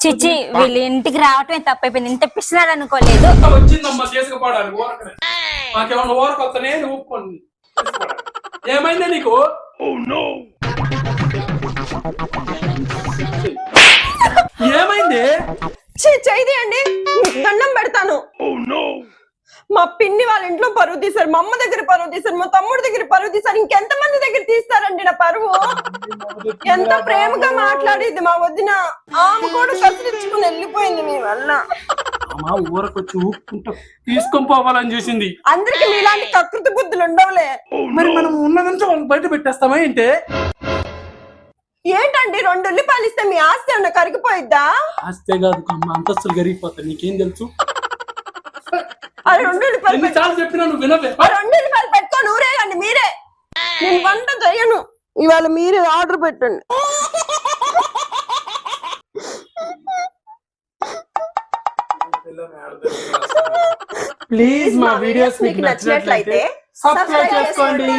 చిచి వీళ్ళ ఇంటికి రావటమే తప్పైపోయింది. ఇంత పిస్తున్నాడు అనుకోలేదు. వచ్చిందమ్మా చేసుకుపోవడానికి ఊరకనే. మాకేమన్నా ఊరకొత్తనే ఊపుకోండి. ఏమైందా నీకు? ఏమైంది? చేయి అండి, దండం పెడతాను. మా పిన్ని వాళ్ళ ఇంట్లో పరువు తీశారు, మా అమ్మ దగ్గర పరువు తీశారు, మా తమ్ముడి దగ్గర పరువు తీశారు. ఇంకెంత మంది దగ్గర తీస్తారండి నా పరువు? ఎంత ప్రేమగా మాట్లాడేది మా వదిన. ఆమె కూడా కసిరించుకుని వెళ్ళిపోయింది మీ వల్ల. అమ్మా ఊరకొచ్చి ఊపుకుంటూ తీసుకొని పోవాలని చూసింది. అందరికి మీలాంటి కకృతి బుద్ధులు ఉండవులే. మరి మనం ఉన్న నుంచి వాళ్ళకి బయట పెట్టేస్తామా ఏంటి? ఏంటండి 2 ఉల్లిపాయలు ఇస్తే మీ ఆస్తి ఏమన్నా కరిగిపోయిద్దా? ఆస్తే కాదు అమ్మ, అంతస్తులు కరిగిపోతాయి. నీకేం తెలుసు? అది 2 ఉల్లిపాయలు చాలా చెప్పినా నువ్వు వినవే. 2 ఉల్లిపాయలు పెట్టుకొని ఊరేయండి మీరే. నేను వంట చేయను, ఇవాళ మీరే ఆర్డర్ పెట్టండి. ప్లీజ్ మా వీడియోస్ మీకు నచ్చినట్లయితే సబ్స్క్రైబ్ చేసుకోండి.